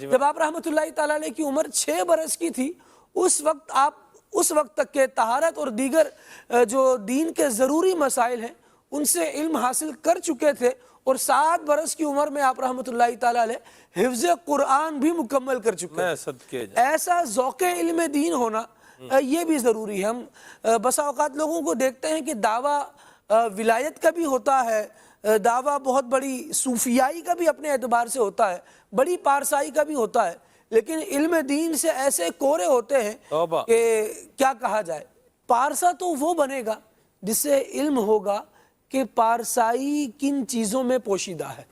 جب آپ رحمتہ تعالیٰ علیہ کی عمر 6 برس کی تھی، اس وقت تک کے طہارت اور دیگر جو دین کے ضروری مسائل ہیں ان سے علم حاصل کر چکے تھے، اور 7 برس کی عمر میں آپ رحمتہ تعالیٰ علیہ حفظ قرآن بھی مکمل کر چکے تھے۔ ایسا ذوق علم دین ہونا یہ بھی ضروری ہے۔ ہم بسا اوقات لوگوں کو دیکھتے ہیں کہ دعویٰ ولایت کا بھی ہوتا ہے، دعویٰ بہت بڑی صوفیائی کا بھی اپنے اعتبار سے ہوتا ہے، بڑی پارسائی کا بھی ہوتا ہے، لیکن علم دین سے ایسے کورے ہوتے ہیں کہ کیا کہا جائے۔ پارسا تو وہ بنے گا جس سے علم ہوگا کہ پارسائی کن چیزوں میں پوشیدہ ہے۔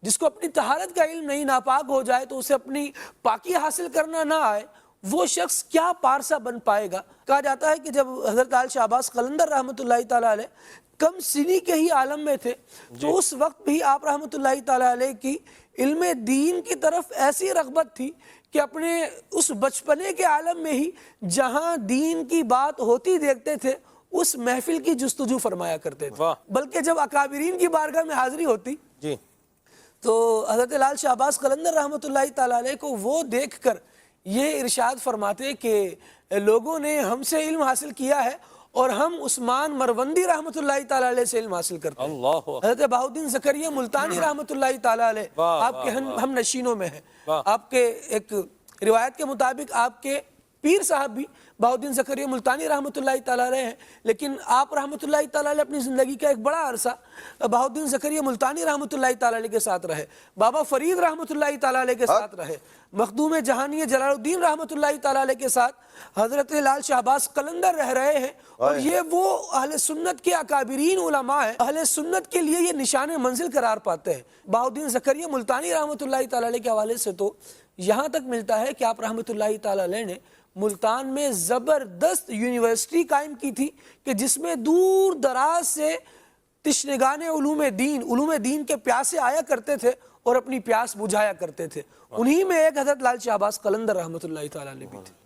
جس کو اپنی طہارت کا علم نہیں، ناپاک ہو جائے تو اسے اپنی پاکی حاصل کرنا نہ آئے، وہ شخص کیا پارسا بن پائے گا۔ کہا جاتا ہے کہ جب حضرت آل شاہ عباس قلندر رحمتہ تعالیٰ علیہ کم سنی کے ہی عالم میں تھے، تو اس وقت بھی آپ رحمتہ تعالیٰ علیہ کی علم دین کی طرف ایسی رغبت تھی کہ اپنے اس بچپنے کے عالم میں ہی جہاں دین کی بات ہوتی دیکھتے تھے اس محفل کی جستجو فرمایا کرتے تھے۔ بلکہ جب اکابرین کی بارگاہ میں حاضری ہوتی تو حضرت لال شاہ عباس قلندر رحمتہ تعالیٰ علیہ کو وہ دیکھ کر یہ ارشاد فرماتے کہ لوگوں نے ہم سے علم حاصل کیا ہے اور ہم عثمان مروندی رحمتہ تعالیٰ علیہ سے علم حاصل کرتے ہیں۔ حضرت بہاؤالدین زکریا ملتانی رحمتہ تعالیٰ علیہ آپ کے ہم نشینوں میں ہیں۔ آپ کے ایک روایت کے مطابق آپ کے پیر صاحب بھی بہاؤالدین زکریا ملتانی رحمتہ تعالیٰ علیہ ہیں، لیکن آپ رحمتہ تعالیٰ علیہ اپنی زندگی کا ایک بڑا عرصہ بہاؤالدین زکریا ملتانی رحمتہ تعالیٰ علیہ کے ساتھ رہے، بابا فرید رحمتہ تعالیٰ علیہ کے ساتھ رہے، مخدوم جہانی جلال الدین رحمتہ تعالیٰ علیہ کے ساتھ حضرت لال شاہ عباس قلندر رہ رہے ہیں، اور یہ وہ اہل سنت کے اکابرین علماء ہیں، اہل سنت کے لیے یہ نشان منزل قرار پاتے ہیں۔ بہاؤالدین زکریا ملتانی رحمتہ تعالیٰ علیہ کے حوالے سے تو یہاں تک ملتا ہے کہ آپ رحمتہ تعالیٰ علیہ نے ملتان میں زبردست یونیورسٹی قائم کی تھی کہ جس میں دور دراز سے تشنگان علوم دین کے پیاسے آیا کرتے تھے اور اپنی پیاس بجھایا کرتے تھے۔ انہی میں ایک حضرت لال شاہ عباس قلندر رحمتہ تعالیٰ علیہ بھی تھے۔